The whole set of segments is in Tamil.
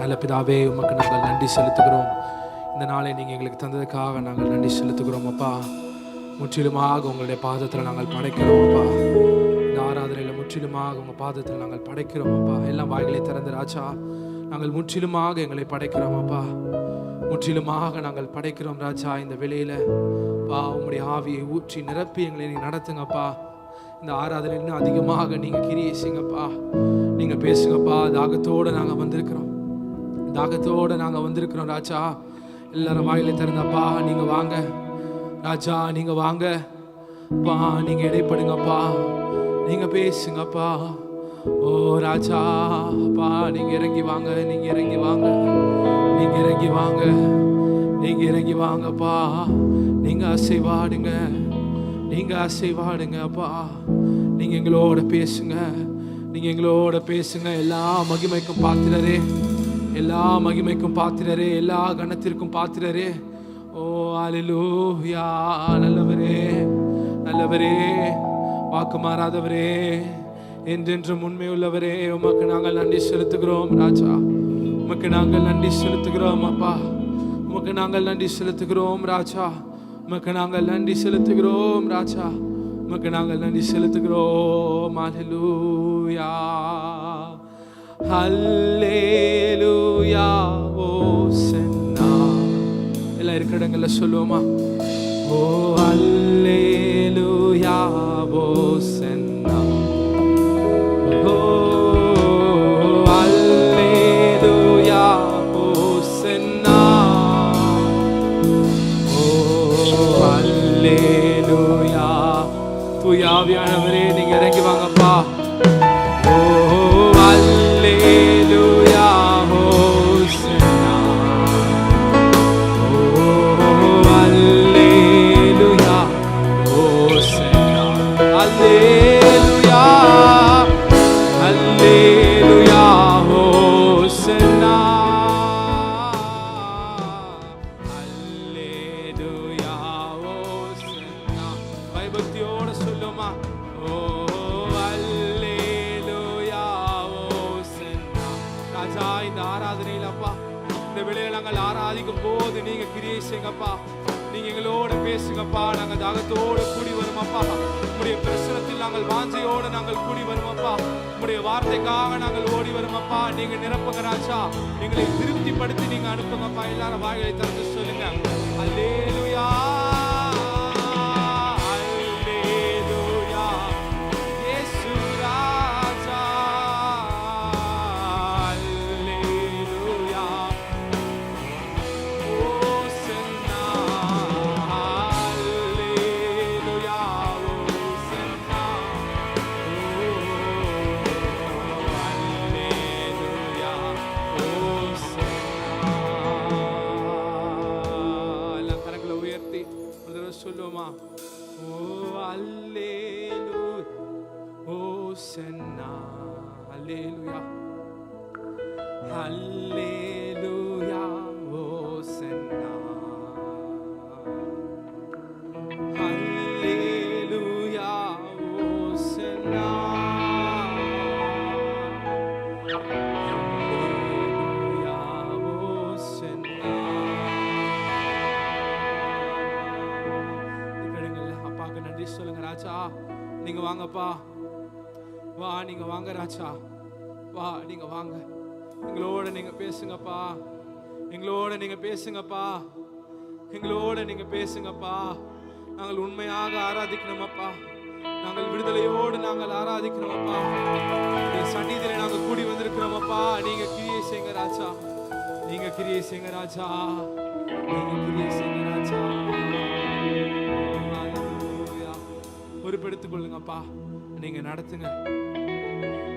நல்ல பிதாவே, உமக்கு நாங்கள் நன்றி செலுத்துகிறோம். இந்த நாளை நீங்கள் எங்களுக்கு தந்ததுக்காக நாங்கள் நன்றி செலுத்துகிறோம் அப்பா. முற்றிலுமாக உங்களுடைய பாதத்தில் நாங்கள் படைக்கிறோம் அப்பா. இந்த ஆராதனையில் முற்றிலுமாக உங்கள் பாதத்தில் நாங்கள் படைக்கிறோம் அப்பா. எல்லாம் வாய்களை திறந்து ராஜா, நாங்கள் முற்றிலுமாக எங்களை படைக்கிறோம் அப்பா. முற்றிலுமாக நாங்கள் படைக்கிறோம் ராஜா. இந்த வேளையில் பா உங்களுடைய ஆவியை ஊற்றி நிரப்பி எங்களை நீங்கள் நடத்துங்கப்பா. இந்த ஆராதனை இன்னும் அதிகமாக நீங்கள் கிரியை செய்யுங்கப்பா. நீங்கள் பேசுங்கப்பா. தாகத்தோடு நாங்கள் வந்திருக்கிறோம், தாகத்தோடு நாங்கள் வந்திருக்கிறோம் ராஜா. எல்லாரும் வாயிலை திறந்தப்பா. நீங்கள் வாங்க ராஜா, நீங்கள் வாங்க பா. நீங்கள் இடைப்படுங்கப்பா, நீங்கள் பேசுங்கப்பா. ஓ ராஜா பா, நீங்கள் இறங்கி வாங்க, நீங்கள் இறங்கி வாங்க, நீங்கள் இறங்கி வாங்க, நீங்கள் இறங்கி வாங்கப்பா. நீங்கள் அசைவாடுங்க, நீங்கள் அசைவாடுங்க அப்பா. நீங்கள் எங்களோட பேசுங்க, நீங்கள் எங்களோட பேசுங்க. எல்லா மகிமைக்கும் பாத்திரரே, எல்லா மகிமைக்கும் பாத்திரரே, எல்லா கணத்திற்கும் பாத்திரரே. ஓ அல்லேலூயா. நல்லவரே, நல்லவரே, வாக்கு மாறாதவரே, என்றென்றும் உண்மை உள்ளவரே, உமக்கு நாங்கள் நன்றி செலுத்துகிறோம் ராஜா. உமக்கு நாங்கள் நன்றி செலுத்துகிறோம் அப்பா. உமக்கு நாங்கள் நன்றி செலுத்துகிறோம் ராஜா. உமக்கு நாங்கள் நன்றி செலுத்துகிறோம் ராஜா. உமக்கு நாங்கள் நன்றி செலுத்துகிறோம். அல்லேலூயா, அல்லேலூயா. ஓ சென்னா எல்லாம் இருக்கிற இடங்கள்ல சொல்லுவோமா? ஓ அல்லேலூயா, ஓ சென்னா. ஓ அல்லேலூயா, ஓ சென்னா. ஓ அல்லேலூயா. தூய ஆவியானவரே, நீங்க இறங்கி வாங்கப்பா. ஓ அல்லேலூயா, ஹோசன்னா. ஓ அல்லேலூயா, ஹோசன்னா. அல்லேலூயா, அல்லேலூயா, ஹோசன்னா. அல்லேலூயா, ஹோசன்னா. பயபக்தியோட சொல்லுமா? ஓ இந்த ஆராதனையில் அப்பா, இந்த வேளையில நாங்கள் ஆராதிக்கும் போது நீங்க கிரியை செய்யுங்கப்பா. நீங்க எங்களோட பேசுங்கப்பா. நாங்கள் தாகத்தோடு கூடி வருமப்பா. உங்களுடைய பிரசனத்தில் நாங்கள் வாஞ்சையோடு நாங்கள் கூடி வருமப்பா. உங்களுடைய வார்த்தைக்காக நாங்கள் ஓடி வருமப்பா. நீங்க நிரப்புங்க ராஜா. எங்களை திருப்திப்படுத்தி நீங்க அனுப்புங்கப்பா. எல்லாரும் வாய்களை திறந்து சொல்லுங்க. அல்லேலூயா, அல்லேலூயா, இயேசு ராஜா. சொல்லுமா? ஓ அல்லேலூயா, ஹோசன்னா. அல்லேலூயா, அல்லேலூயா, ஹோசன்னா. அல்லேலூயா, ஹோசன்னா. அல்லேலூயா, ஹோசன்னா. நன்றி சொல்லுங்க ராஜா. நீங்க வாங்கப்பா. வா, நீங்க வாங்க ராஜா. வா, நீங்க வாங்க. எங்களோட நீங்க பேசுங்கப்பா. எங்களோட நீங்க பேசுங்கப்பா. எங்களோட நீங்க பேசுங்கப்பா. நாங்கள் உண்மையாக ஆராதிக்கணுமப்பா. நாங்கள் விடுதலையோடு நாங்கள் ஆராதிக்கணுமப்பா. சன்னிதியிலே நாங்கள் கூடி வந்திருக்கிறோமப்பா. நீங்க கிரியை செய்யுங்க ராஜா. நீங்க கிரியை செய்யுங்க ராஜா. நீங்க கிரியை செய்யுங்க ராஜா. பொறுப்பெடுத்துக் கொள்ளுங்கப்பா. நீங்க நடத்துங்க.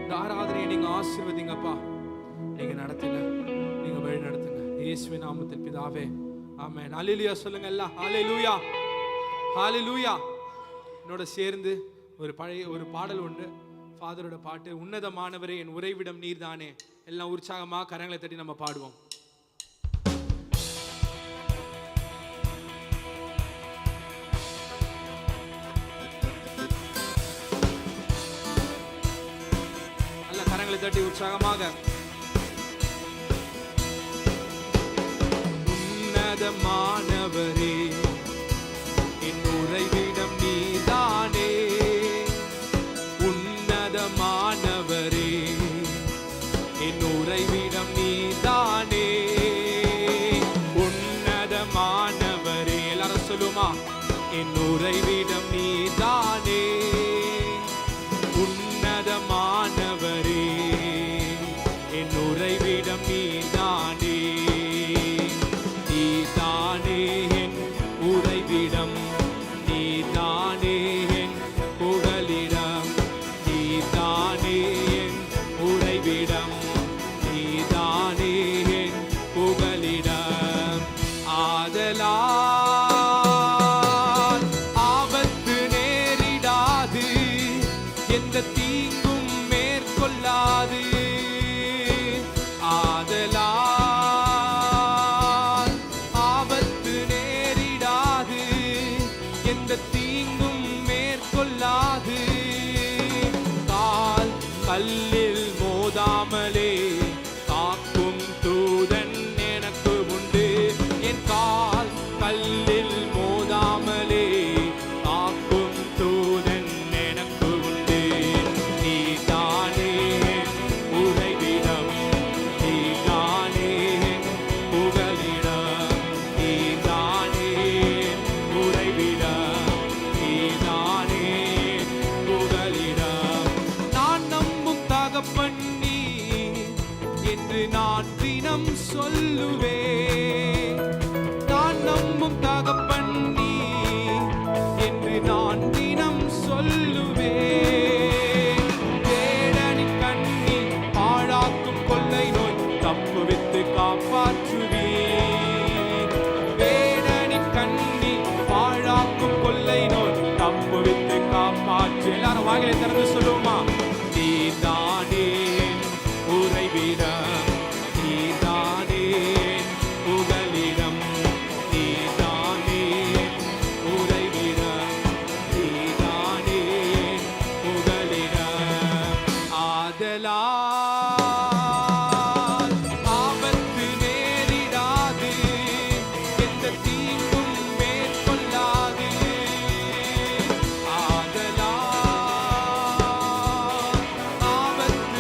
இந்த ஆராதனையை நீங்க ஆசீர்வதிங்கப்பா. நீங்க நடத்துங்க, நீங்க வழி நடத்துங்க. இயேசுவின் நாமத்தில் பிதாவே, ஆமென். அல்லேலூயா சொல்லுங்க எல்லாம். அல்லேலூயா, அல்லேலூயா. என்னோட சேர்ந்து ஒரு பாடல் உண்டு, ஃபாதரோட பாட்டு. உன்னதமானவரே என் உறைவிடம் நீர்தானே. எல்லாம் உற்சாகமா கரங்களை தட்டி நம்ம பாடுவோம். கரங்களை தட்டி உற்சாகமாக உன்னதமானவரே, என் உறைவிடம் நீதானே. உன்னதமானவரே, என் உறைவிடம் நீதானே. உன்னதமானவரே, எல்லாரும் சொல்லுமா, என் உறைவிடம் நீதானே. உன்னதமானவரே, என் உறைவிடம் நீதானே. நீதானே என் உறைவிடம், நீதானே என் புகலிடம். நீதானே என் உறைவிடம், நீதானே என் புகலிடம். ஆதலால் ஆபத்து நேரிடாது, எந்த தீங்கும் மேற்கொள்ளாது. ஆதலால் ஆபத்து நேரிடாது, எந்த தீங்கும் மேற்கொள்ளாது. கால் கல்லில் மோதாமலே காக்கும் தூதன் எனக்கு உண்டு. என் கால் கல்லில் மோதாமலே காக்கும் தூதன் எனக்கு உண்டு. நீதானே என் உறைவிடம், நீதானே என் புகலிடம். நீதானே என் உறைவிடம், நீதானே என் புகலிடம். நான் நம்பும் தகப்பன் நீ என்று நான் தினம் சொல்லுவேன். நான் நம்பும் தகப்பன் நீ என்று நான் தினம் சொல்லுவேன். வேடனின் கண்ணீர் பாழாக்கும் கொள்ளை நோய் தப்புவித்து காப்பாற்றுவீர். வேடனின் கண்ணீர் பாழாக்கும் கொள்ளை நோய் தப்புவித்து காப்பாற்று. எல்லாரும் வாயிலை திறந்து சொல்லுவோமா, நீதானே என் உறைவிடம், நீதானே என் புகலிடம். நீதானே என் உறைவிடம், நீதானே என் புகலிடம். ஆதலால் ஆபத்து நேரிடாது, எந்த தீங்கும் மேற்கொள்ளாது. ஆதலால் ஆபத்து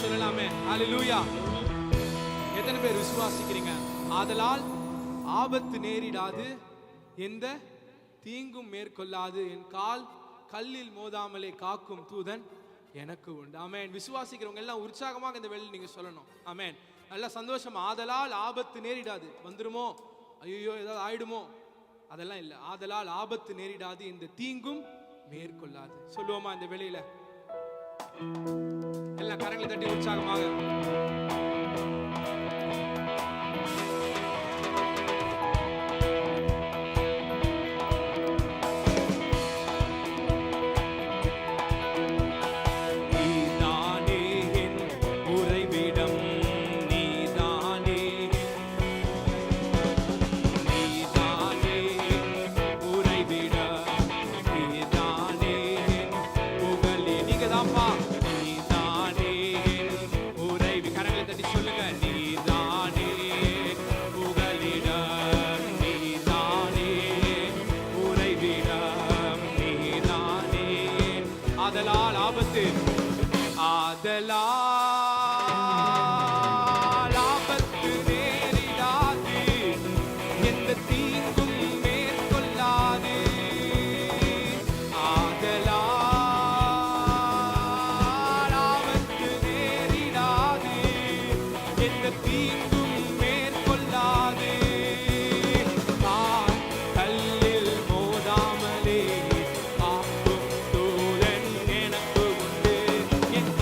சொல்லலாமே. ஹalleluya. எத்தனை பேர் விசுவாசிக்கிறீங்க? ஆதலால் ஆபத்து நேரிடாது, எந்த தீங்கும் மேற்கொள்ளாது, என் கால் கல்லில் மோதாமலே காக்கும் தூதன் எனக்கு உண்டு. ஆமென். விசுவாசிக்கிறவங்க எல்லாம் உற்சாகமாக இந்த வேளையில் நீங்க சொல்லணும். ஆமென். நல்ல சந்தோஷம். ஆதலால் ஆபத்து நேரிடாது. வந்துருமோ, ஐயோ ஏதாவது ஆயிடுமோ, அதெல்லாம் இல்லை. ஆதலால் ஆபத்து நேரிடாது, இந்த தீங்கும் மேற்கொள்ளாது. சொல்லுவோமா இந்த வேளையில? எல்லாம் கரங்களை தட்டி உற்சாகமாக. ஆதலால் ஆபத்து, ஆதலால் ஆபத்து நேரிடாது, எந்த தீங்கும் மேற்கொள்ளாது. ஆதலால் ஆபத்து நேரிடாது, எந்த தீங்கும் மேற்கொள்ளாது. கல்லில் மோதாமலே காக்கும் தூதன் எனக்கு உண்டு. என்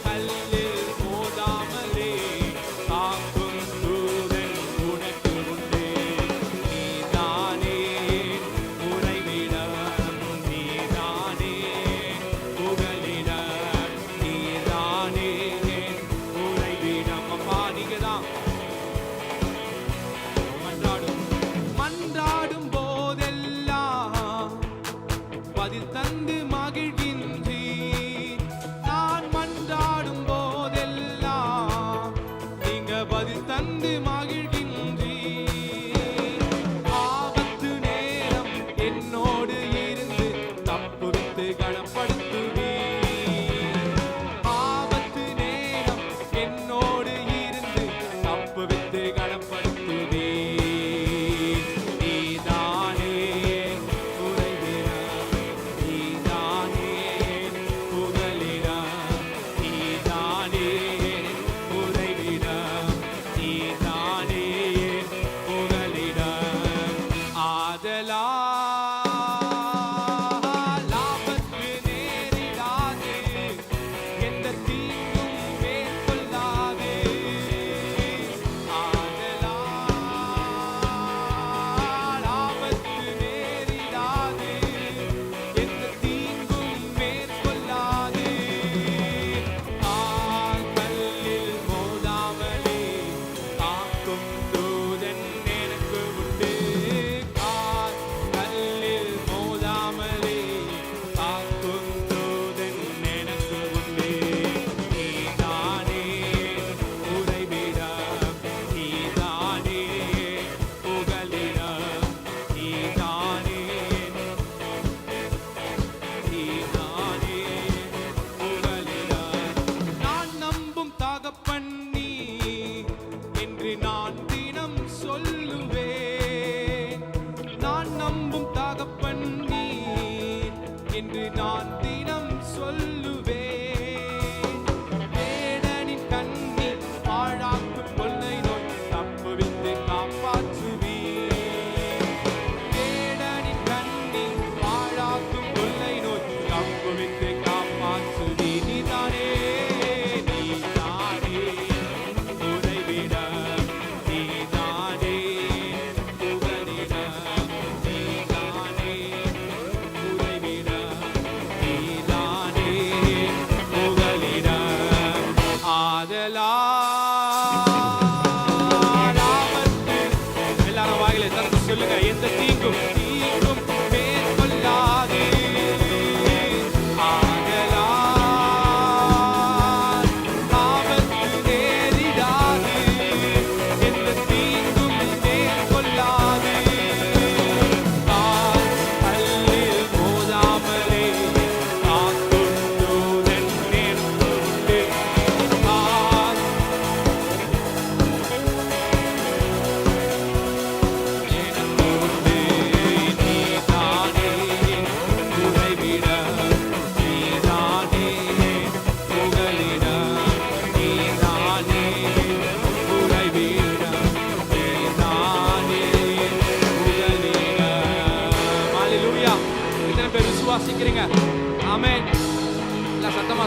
கல்லில்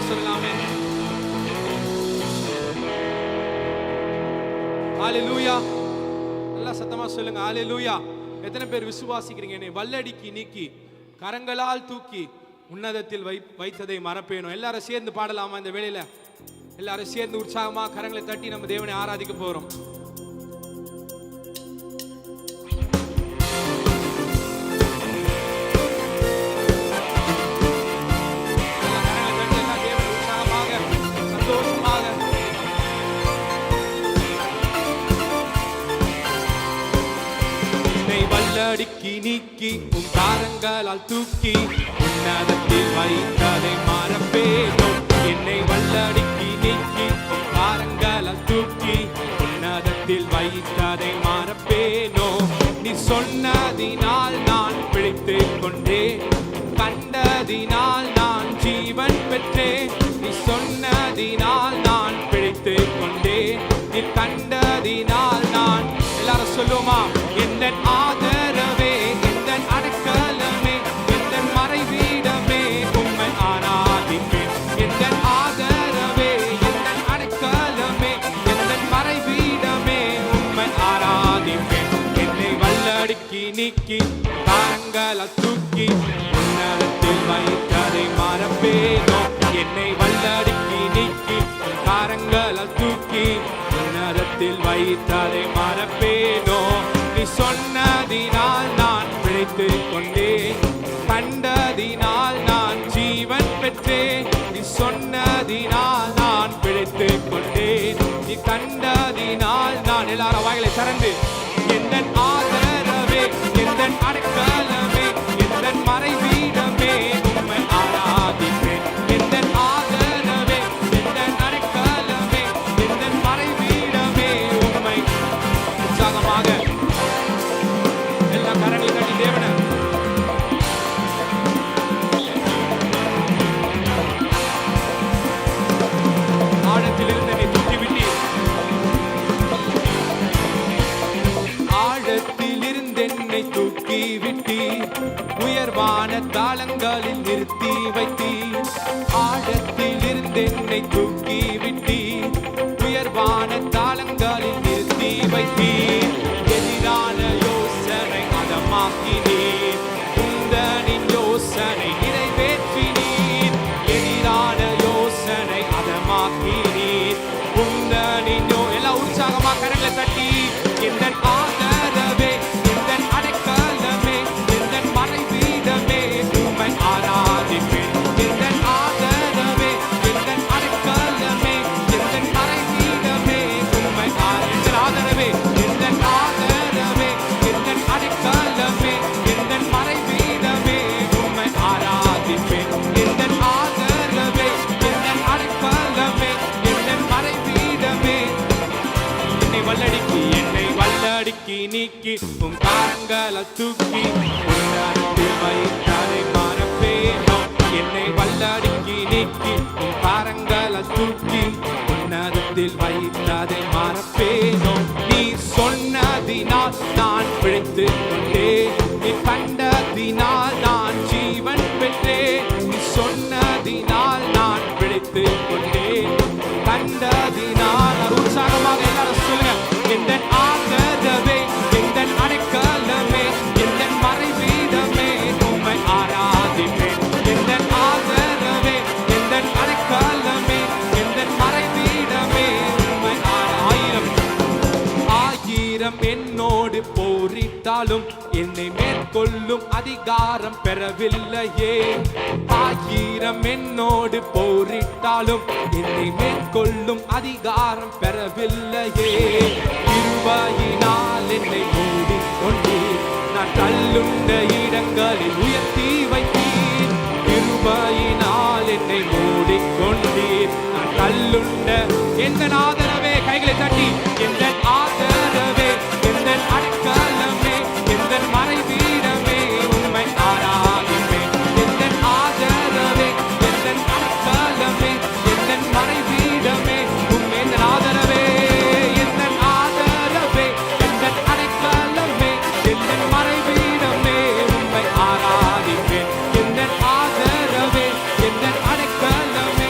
சொல்லுங்க ஆமென். ஹalleluya. நல்லா சத்தமா சொல்லுங்க ஹalleluya. எத்தனை பேர் விசுவாசிக்கிறீங்க? என்னை வல்லடிக்கு நீக்கி கரங்களால் தூக்கி உன்னதத்தில் வைத்ததை மறப்பேனோ? எல்லாரும் சேர்ந்து பாடலாமா இந்த வேளையில? எல்லாரும் சேர்ந்து உற்சாகமா கரங்களை தட்டி நம்ம தேவனை ஆராதிக்க போறோம். வல்லடிக்கு நீக்கி உன் காரங்களால் தூக்கி உன்னதத்தில் வைத்ததை மறப்பேனோ? என்னை வல்லடிக்கு நீக்கி உன் காரங்களால் தூக்கி உன்னதத்தில் வைத்ததை மறப்பேனோ? நீ சொன்னதினால் நான் பிழைத்துக் கொண்டேன், கண்டதினால் நான் ஜீவன் பெற்றேன். நீ சொன்னதினால் நான் பிழைத்துக் கொண்டேன், நீ கண்டதினால் நான். எல்லாரும் சொல்லுமா? எந்தன் ஆதரவே, எந்தன் அடைக்கலமே, எந்தன் மறைவீடமே, உம்மை ஆராதிப்பேன். எந்தன் ஆதரவே, எந்தன் அடைக்கலமே, எந்தன் மறைவீடமே, உம்மை ஆராதிப்பேன். என்னை வல்லடிக்கு நீக்கி காரங்களால் தூக்கி உன்னதத்தில் வைத்ததை மறப்பேனோ? என்னை வல்லடிக்கு நீக்கி காரங்களால் தூக்கி உன்னதத்தில் வைத்ததை மறப்பேனோ? நீ சொன்னதினால் நான் பிழைத்துக் கொண்டேன், கண்டதினால் நான் ஜீவன் பெற்றேன். நீ சொன்னதினால் நான் பிழைத்துக் கொண்டேன், நீ கண்டதினால் நான். எல்லாரும் வாய்களை திறந்து எந்தன் ஆதரவே, எந்தன் அடைக்கலமே, எந்தன் மறைவீடமே, உம்மை ஆராதிப்பேன். எந்தன் ஆதரவே, எந்தன் அடைக்கலமே, எந்தன் மறைவீடமே, உம்மை. உற்சாகமாக எல்லா கரங்களை தட்டி தேவனை ஆழத்திலிருந்து என்னை தூக்கி விட்டீர், ஆழத்திலிருந்து என்னை தூக்கி விட்டீர், உயர்வான தாளங்களில் நிறுத்தி வைத்தீர். ஆழத்திலிருந்து என்னை தூக்கி விட்டீர், உயர்வான தாளங்களில் நிறுத்தி வைத்தீர். எதிரான யோசனை அதமாக்கினீர், உந்தனின் யோசனை நிறைவேற்றினீர். எதிரான யோசனை அதமாக்கினீர், உந்தனின் எல்லாம் உற்சாகமா கரங்களை தட்டி எந்தன் ஆதரவே, எந்தன் அடைக்கலமே, எந்தன் மறைவீடமே, உம்மை ஆராதிப்பேன். எந்தன் ஆதரவே, எந்தன் அடைக்கலமே, எந்தன் மறைவீடமே, உம்மை ஆதரவே, எந்தன் ஆதரவே, எந்தன் அடைக்கலமே, எந்தன் மறைவீடமே, உம்மை ஆராதிப்பேன். எந்தன் ஆதரவே, எந்தன் அடைக்கலமே, எந்தன் மறைவீடமே. என்னை வல்லடிக்கு நீக்கி உன் காரங்களால் தூக்கி உன்னதத்தில் வைத்ததை மறப்பேனோ? என்னை வல்லடிக்கு நீக்கி உன் காரங்களால் தூக்கி உன்னதத்தில் வைத்ததை மறப்பேனோ? நீ சொன்னதினால் நான் பிழைத்துக் கொண்டேன், நீ கண்டதினால் நான் ஜீவன் பெற்றேன். நீ சொன்னதினால் நான் பிழைத்துக் கொண்டேன், கண்டதினால். உற்சாகமாக எல்லாரும் சொல்லுங்க. எந்தன் ஆதரவே, எந்தன் அடைக்கலமே, எந்தன் மறைவீடமே, உம்மை ஆராதிப்பேன். எந்தன் ஆதரவே, எந்தன் அடைக்கலமே, எந்தன் மறைவீடமே, உம்மை ஆயிரம் என்னோடு போரிட்டாலும் என்னை மேற்கொள்ளும் அதிகாரம் பெறவில்லையே. ஆயிரம் என்னோடு போரிட்டாலும் என்னை மேற்கொள்ளும் அதிகாரம் பெறவில்லையே. கிருபையினால் என்னை மூடிக்கொண்டீர், நான் தள்ளுண்ட இடங்களில் உயர்த்தி வைத்தீர். கிருபையினால் என்னை மூடிக்கொண்டீர், நான் தள்ளுண்ட. எந்தன் ஆதரவே, கைகளை தட்டி எந்தன் ஆதரவே, எந்தன் அடைக்கலமே, எந்தன் மறைவீடமே, உம்மை ஆராதிப்பேன். எந்தன் ஆதரவே, எந்தன் அடைக்கலமே, எந்தன் மறைவீடமே, உம்மை. எந்தன் ஆதரவே, எந்தன் ஆதரவே, எந்தன் அடைக்கலமே, எந்தன் மறைவீடமே, உம்மை ஆராதிப்பேன். எந்தன் ஆதரவே, எந்தன் அடைக்கலமே,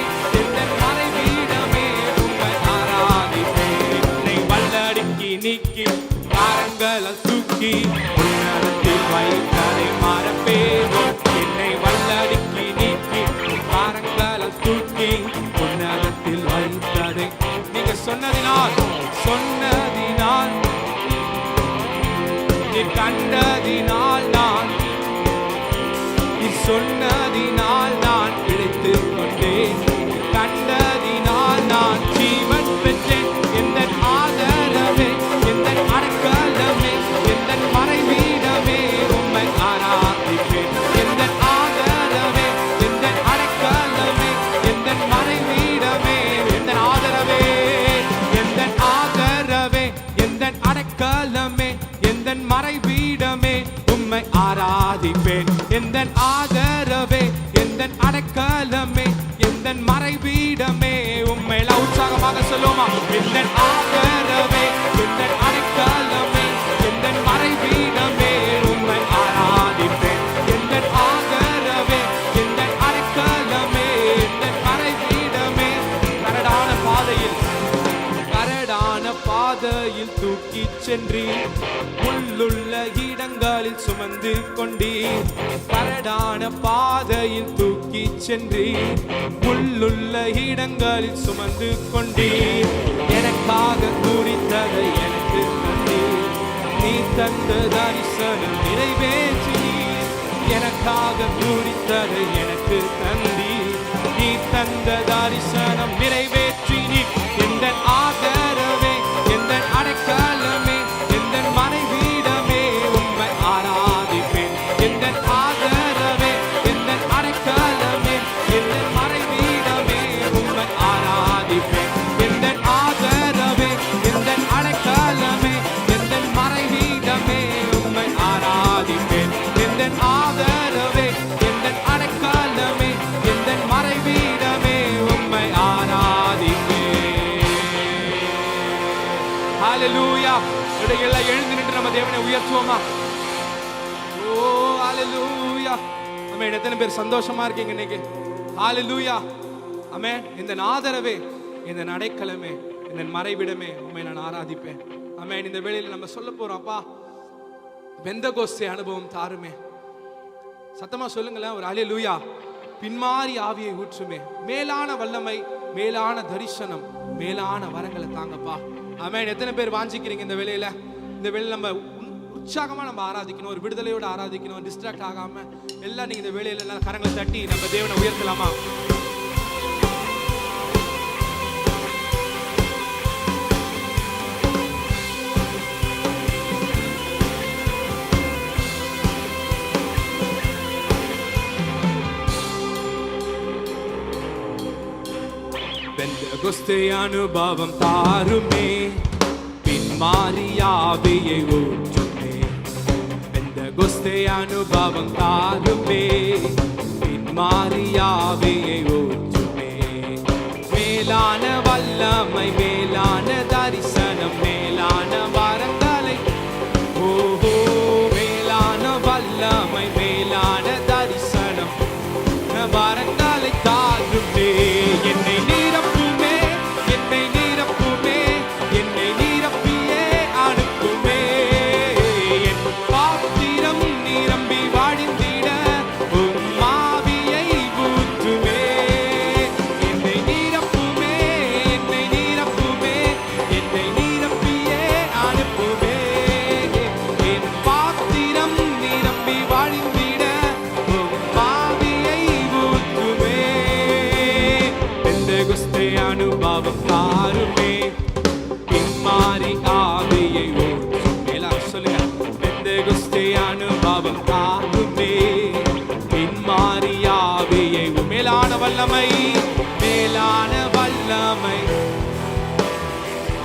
நீக்கி பாரங்களை தூக்கி உன்னதத்தில் வைத்ததை மறப்பேனோ. என்னை வல்லடிக்கு நீக்கி பாரங்களை தூக்கி உன்னதத்தில் வைத்ததை நீங்க சொன்னதினால் நீ கண்டதினால் நீ சொன்னதினால் நான் பிழைத்துக் கொண்டேன். கண்டதினால் நான் ஜீவன் பெற்றேன். எந்த ஆதரவே, எந்த அடைக்கலமே, எந்த மறைவீடமே உம்மை ஆராதிப்பேன். எந்த ஆதரவே, எந்த அடைக்கலமே, எந்த மறைவீடமே, எந்த ஆதரவே, எந்த ஆதரவே, எந்த அடைக்கலமே, எந்த மறைவீடமே உம்மை ஆராதிப்பேன். எந்த ஆதரவே, எந்த அடைக்கலமே, எந்த மறைவீடமே உம்மை. உற்சாகமாக சொல்லுமா? எந்த ஆதரவே, எந்த அடைக்கலமே, எந்த மறைவீடமே உம்மை ஆராதிப்பேன். எந்த ஆதரவே, எந்த அடைக்கலமே, எந்த மறைவீடமே. கரடான பாதையில் தூக்கி சென்றீர், முள்ளுள்ள இடங்களில் சுமந்து கொண்டீர். கரடான பாதையில் தூக்கி சென்றீர், முள்ளுள்ள இடங்களில் சுமந்து கொண்டீர். எனக்காக குறித்ததை எனக்கு தந்தீர், நீ தந்த தரிசனம் நிறைவேற்றினீர். எனக்காக குறித்ததை எனக்கு தந்தீர், நீ தந்த தரிசனம் நிறைவேற்றினீர். எந்த ஆதரவே, எந்த அடைக்கலமே, எந்த மறைவீடமே உம்மை ஆராதிப்பேன். எந்த ஆதரவே, எந்த அடைக்கலமே, எந்த மறைவீடமே உம்மை ஆராதிப்பேன். எந்த ஆதரவே, எந்த அடைக்கலமே, எந்த மறைவீடமே உம்மை ஆராதிப்பேன். எந்த ஆதரவே, எந்த அடைக்கலமே, எந்த மறைவீடமே உம்மை ஆராதிப்பேன். ஹல்லேலூயா. எல்லாம் எழுந்து நின்று நம்ம தேவனை உயர்த்துவோமா? ஓ ஹல்லேலூயா. ஆமென். எத்தனை பேர் சந்தோஷமா இருக்கீங்க இன்னைக்கு? ஹல்லேலூயா. ஆமென். இந்த ஆதரவே, இந்த அடைக்கலமே, இந்த மறைவிடமே உம்மை நான் ஆராதிப்பேன். ஆமென். இந்த வேளையில நம்ம சொல்ல போறோம், அப்பா பெந்தகோஸ்தே அனுபவம் தாருமே. சத்தமா சொல்லுங்களேன் ஒரு ஹல்லேலூயா. பின்மாறி ஆவியை ஊற்றுமே. மேலான வல்லமை, மேலான தரிசனம், மேலான வரங்களை தாங்கப்பா. ஆமென். எத்தனை பேர் வாஞ்சிக்கிறீங்க இந்த வேளையில? இந்த வேளையில நம்ம உற்சாகமா நம்ம ஆராதிக்கணும், ஒரு விடுதலையோட ஆராதிக்கணும், டிஸ்ட்ராக்ட் ஆகாம எல்லாம் நீங்க இந்த வேளையில எல்லாம் கரங்களை தட்டி நம்ம தேவனை உயர்த்தலாமா? பெந்தகோஸ்தே அனுபவம் தாருமே, பின்மாறி ஆவியை ஊற்றுமே. பெந்தகோஸ்தே அனுபவம் தாருமே, பின்மாறி ஆவியை ஊற்றுமே. மேலான வல்லமை, மேலான தரிசனம், மேலான வரங்களை, ஓஹோ மேலான வல்லமை, மேலான தரிசனம், வரங்களை தாருமே. என்னை நிரப்புமே, என்னை நிரப்புமே, என்னை நிரப்பியே அனுப்புமே. என் பாத்திரம் நிரம்பி வழிந்திட உம் ஆவியை ஊற்றுமே. என்னை நிரப்புமே, என்னை நிரப்புமே, என்னை நிரப்பியே அனுப்புமே. என் பாத்திரம் நிரம்பி வழிந்திட உம் ஆவியை ஊற்றுமே. பெந்தகோஸ்தே அனுபவம் தாருமே, பின்மாறி ஆவியை ஊற்றுமே. எல்லாரும் சொல்லுங்க. பெந்தகோஸ்தே அனுபவம் தாருமே, பின்மாறி ஆவியை. மேலான வல்லமை, மேலான வல்லமை,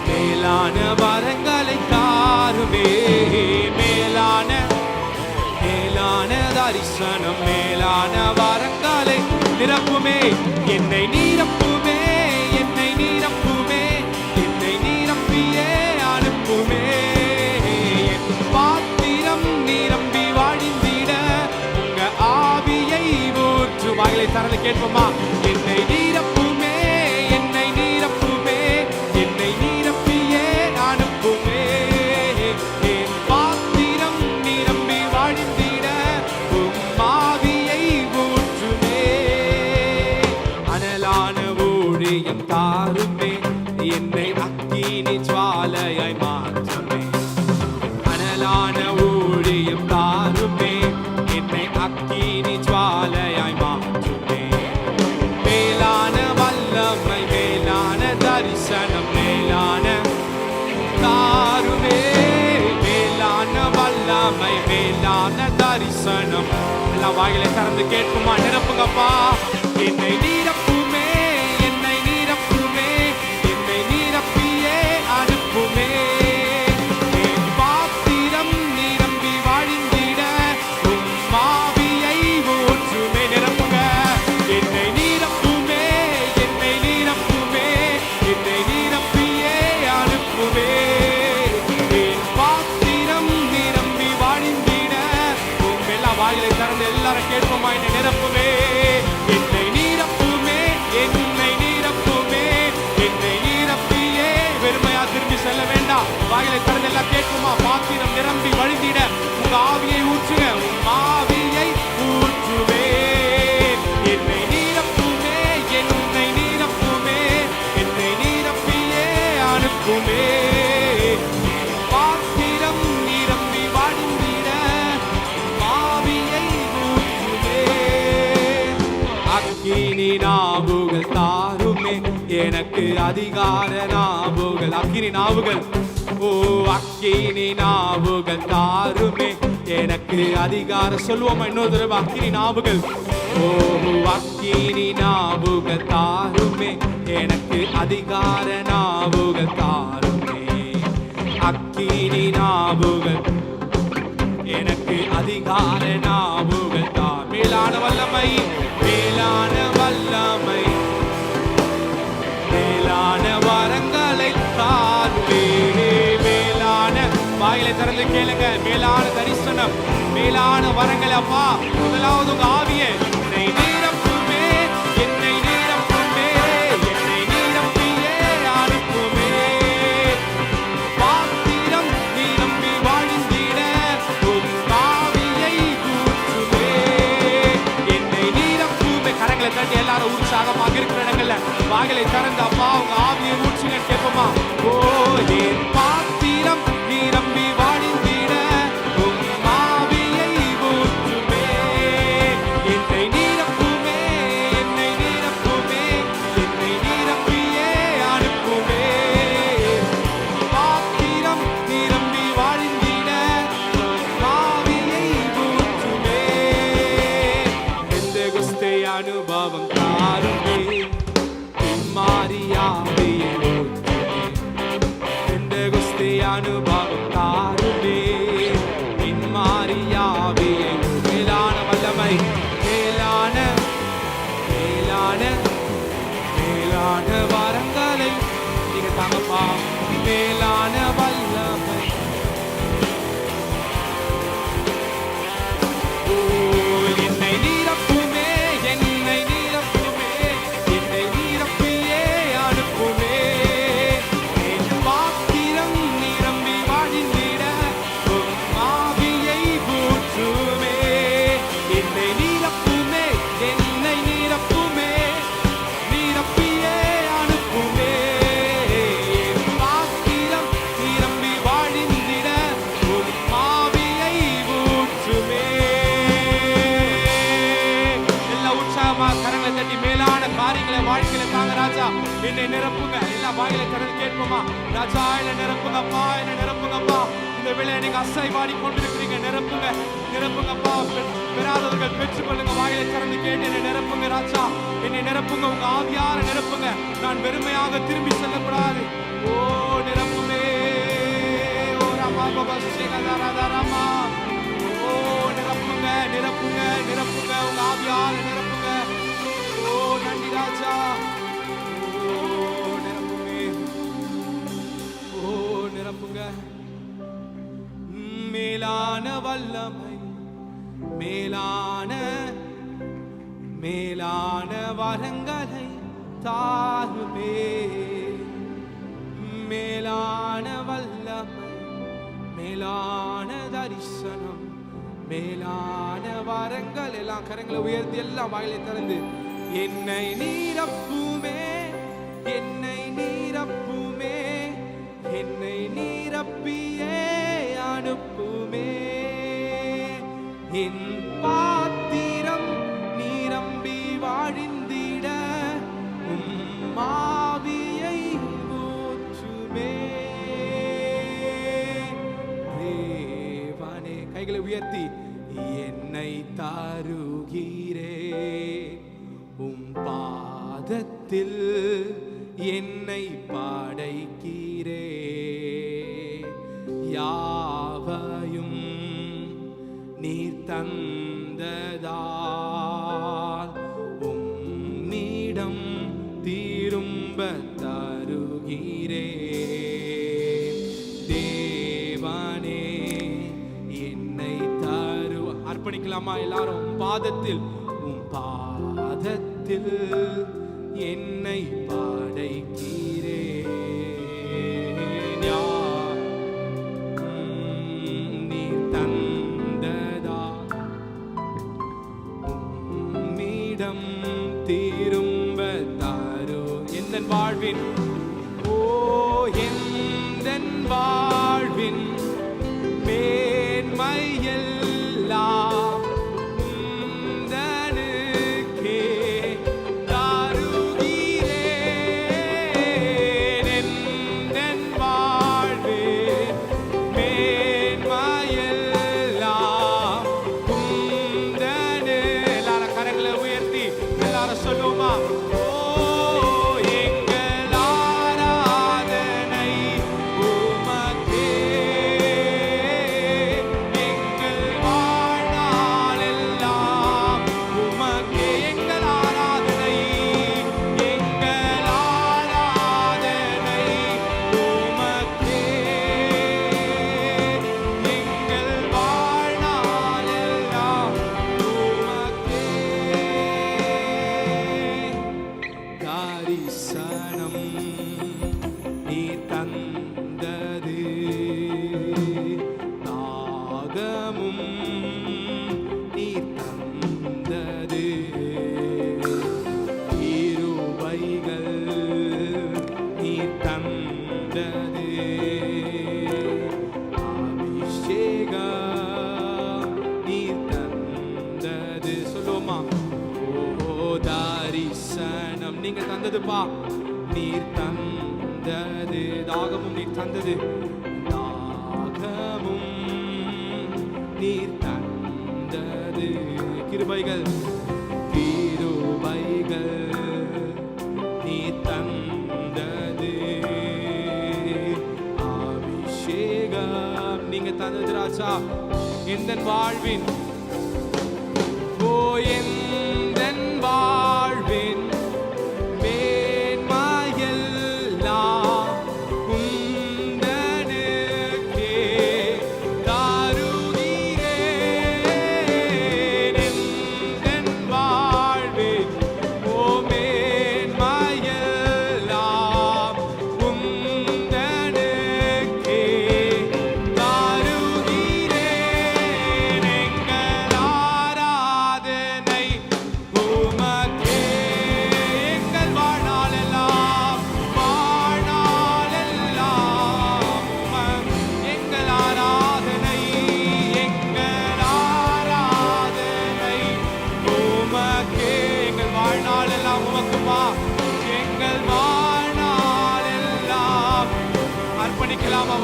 மேலான வரங்களை தாருமே. மேலான மேலான தரிசனம், மேலான வரங்களை நிரப்புமே. என்னை நிரப்புமே, என்னை நிரப்புமே, என்னை நிரப்பியே அனுப்புமே. என் பாத்திரம் நிரம்பி வழிந்திட உங்க ஆவியை ஊற்று. வாயிலை தரலை கேட்போமா? என்னை நிரப்புமே, என்னை நிரப்புமே, என்னை நிரப்பியே அனுப்புமே. ஊழியம் தாருமே, என்னை அக்கினி ஜுவாலையாய் மாற்றுமே. அனலான ஊழியம் தாருமே, என்னை அக்கினி ஜுவாலையாய் மாற்றுமே. மேலான வல்லமை, மேலான தரிசனம், மேலான தாருமே. மேலான வல்லமை, மேலான தரிசனம். எல்லாம் வாயிலை திறந்து கேட்குமா? நிரப்புங்கப்பா. என்னை நீரப்புமே, என்னை நீரப்புமே, என்னை நீரப்பியே அனுப்புமே. என் பாத்திரம் நிரம்பி வழிந்திட உம் ஆவியை ஊற்றுமே. நிரப்புங்க. என்னை நீரப்புமே, என்னை நீரப்புமே, என்னை நீரப்பியே அனுப்புமே. என் பாத்திரம் நிரம்பி வழிந்திட உம் எல்லாம் வாயிலை திறந்து எல்லாரும் கேட்போமா? என்னை நிரப்புமே, என்னை நீரப்புமே, என்னை நீரப்புமே, என்னை நீரப்பியே. வெறுமையா திரும்பி செல்ல வேண்டாம். வாயிலை திறந்து எல்லாம் கேட்குமா? பாத்திரம் நிரம்பி வழிந்திட உங்க ஆவியை ஊற்றுங்க. உம் ஆவியை ஊற்றுவே. என்னை நீரப்புமே, என்னை நீரப்புமே, என்னை நீரப்பியே அனுப்புமே. பாத்திரம் நிரம்பி வழிந்திட ஆவியை ஊற்றுவே. அக்கினி நாவுகள் தாருமே, எனக்கு அதிகார நாவுகள். அக்கினி நாவுகள், ஓ அக்கினி நாவுகள் தாருமே, எனக்கு அதிகார. சொல்லுவோமா இன்னொரு தடவை? அக்கினி நாவுகள், ஓ அக்கினி நாவுகள் தாருமே, எனக்கு அதிகார நாவுகள் தாருமே. அக்கினி நாவுகள், எனக்கு அதிகார நாவுகள் தார். மேலான வல்லமை, மேலான வல்லமை, மேலான வரங்களை தாருமே. மேலான வாயிலை திறந்து கேளுங்க. மேலான தரிசனம், மேலான வரங்கள் அப்பா. முதலாவது உங்க ஆவியே என்னை நீரப்புமே, என்னை நீரப்புமே, என்னை நீரப்பியே அனுப்புமே. பாத்திரம் நிரம்பி வழிந்திட உம் ஆவியை ஊற்றுமே. என்னை நீரப்புமே. கரங்களை தட்டி எல்லாரும் உற்சாகமாக இருக்கிற இடங்கள்ல வாயிலை திறந்து அப்பா உங்க ஆவியை ஊற்றுங்க கேட்போமா? ஓ என் பாத்திரம் நிரம்பி வழிந்திட உம் ஆவியை ஊற்றுமே. என்னை நீரப்புமே, என்னை நீரப்புமே, என்னை நீரப்பியே அனுப்புமே. பாத்திரம் நிரம்பி வழிந்திட உம் ஆவியை ஊற்றுமே. பெந்தெகொஸ்தே அனுபவம் தாருமே, மாறியாவியை ஊற்றுமே. பெந்தெகொஸ்தே அனுபவம் தாருமே, மாறியாவியை. மேலான வல்லமை, மேலான மேலான மேலான வரங்களை நீங்க தாங்கப்பா. மேலான வல்லமை, ஓ என்னை நீரப்புமே, என்னை நீரப்புமே, என்னை நீரப்பியே அனுப்புமே. என் பாத்திரம் நிரம்பி வழிந்திட உம் ஆவியை ஊற்றுமே. என்னை நீரப்புமே, என்னை நீரப்புமே, நீரப்பியே அனுப்புமே. என் பாத்திரம் நிரம்பி வழிந்திட உம் ஆவியை ஊற்றுமே. எல்லா உற்சாகமா கரங்களை தட்டி மேலான காரியங்களை வாழ்க்கையில தாங்க ராஜா. என்னை நிரப்புங்க. எல்லா வாயிலை திறந்து கேட்போமா? ராஜா என்னை நிரப்புங்கப்பா, என்னை நிரப்புங்கப்பா. இந்த வேளையை நீங்க அசைவாடி கொண்டிருக்கிறீங்க. நிரப்புங்க, நிரப்புங்கப்பா. பெறாதவர்கள் பெற்றுக்கொள்ளுங்க. வாயிலை திறந்து கேட்டு என்னை நிரப்புங்க ராஜா. என்னை நிரப்புங்க. உங்க ஆவியார நிரப்புங்க. நான் வெறுமையாக திரும்பி செல்லக்கூடாது. ஓ நிரப்புமே. ஓ ராமா பாபா ஸ்ரீகதாராதாராமா. ஓ நிரப்புங்க, நிரப்புங்க, நிரப்புங்க. உங்க ஆவியார நிரப்புங்க. ஓ நன்றி ராஜா. ஓ நிரப்புமே, ஓ நிரப்புங்க. மேலான வல்லமை, மேலான மேலான வரங்களை தாருமே. மேலான வல்லமை, மேலான தரிசனம், மேலான வரங்கள். எல்லாம் கரங்களை உயர்த்தி எல்லாம் வாயிலை திறந்து என்னை நீரப்புமே, கைகளை உயர்த்தி என்னை தருகிறேன் உம் பாதத்தில் என்னை படைக்கிறேன் யாவையும் நீர் தந்ததால் உம்மிடம் திரும்ப தருகிறேன் தேவனே என்னை தரு அர்ப்பணிக்கலாமா எல்லாரும் உம் பாதத்தில் என்னை படைக்கிறேன் நீர் தந்ததா உம்மிடம் திரும்ப தாரோ எந்தன் வாழ்வின் ஓ எந்தன் வாழ்வின் மேன்மையெல்லாம் உந்தனுக்கே தருகிறேன் எந்தன் வாழ்வின் மேன்மையெல்லாம் உந்தனு எல்லாரும் கரங்களை உயர்த்தி எல்லாரும் சொல்லுவோமா நீங்க தந்ததுப்பா நீர் தந்தது தாகமும் நீர் தந்தது தாகமும் நீர் தந்தது கிருபைகள் நீர் தந்தது அபிஷேகம் நீங்க தந்தது ராஜா எந்தன் வாழ்வின் ஓ எந்தன் வாழ்வின்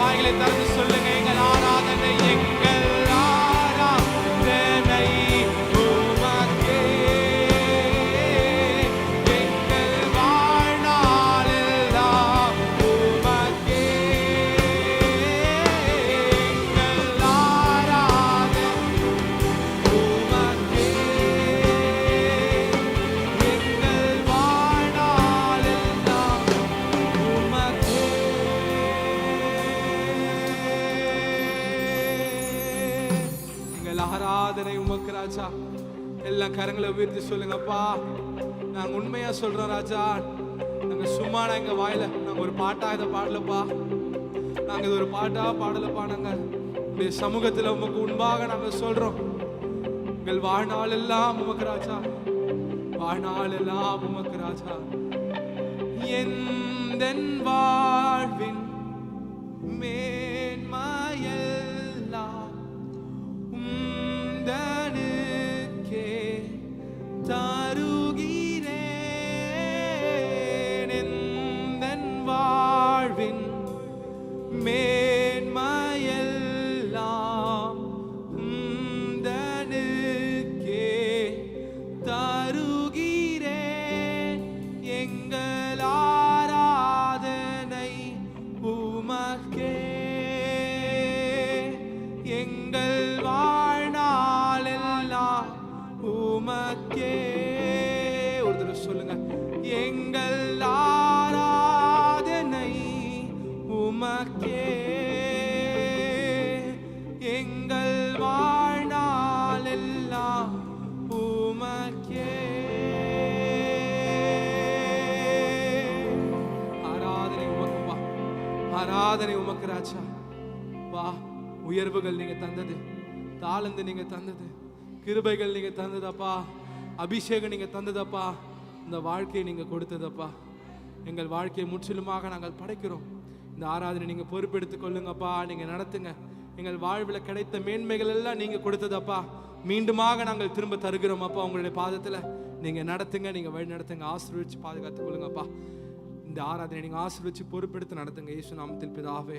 வாய்களை திறந்து சொல்லுங்க எங்கள் ஆராதனை உமக்கே எங்கள் வாழ்நாள் எல்லாம் உமக்கே எங்கள் ஆராதனை உமக்கே எங்கள் வாழ்நாள் எல்லாம் உமக்கே ஆராதனை உமக்கு ராஜா எல்லாம் கரங்களை உயர்த்தி சொல்லுங்கப்பா நாங்க உண்மையா சொல்றோம் ராஜா நாங்க சும்மா எங்க வாயில நாங்க ஒரு பாட்டா இதை பாடலப்பா நாங்க இது ஒரு பாட்டா பாடலப்பா நாங்க உடைய சமூகத்துல உமக்கு முன்பாக நாங்க சொல்றோம் எங்கள் வாழ்நாள் எல்லாம் உமக்கு ராஜா வாழ்நாள் எல்லாம் உமக்கு ராஜா எந்தன் வாழ்வின் மேன்மையெல்லாம் உந்தனுக்கே தருகிறேன் எந்தன் வாழ்வின் மேன்மையெல்லாம் ஆராதனை உமக்கு ராஜா. வா, உயர்வுகள் நீங்க தந்தது, தாளந்து நீங்க தந்தது, கிருபைகள் நீங்க தந்ததப்பா, அபிஷேகம் நீங்க தந்ததப்பா, இந்த வாழ்க்கையை நீங்க கொடுத்ததப்பா. எங்கள் வாழ்க்கையை முற்றிலுமாக நாங்கள் படைக்கிறோம். இந்த ஆராதனை நீங்க பொறுப்பெடுத்துக் கொள்ளுங்கப்பா, நீங்க நடத்துங்க. எங்கள் வாழ்வில் கிடைத்த மேன்மைகள் எல்லாம் நீங்க கொடுத்ததப்பா, மீண்டுமாக நாங்கள் திரும்ப தருகிறோம் அப்பா. உங்களுடைய பாதத்துல நீங்க நடத்துங்க, நீங்க வழி நடத்துங்க, ஆசீர்வதிச்சு பாதுகாத்துக் கொள்ளுங்கப்பா. இந்த ஆராதனை நீங்க ஆசீர்வதிச்சு பொறுப்பெடுத்து நடத்துங்க. இயேசு நாமத்தில் பிதாவே.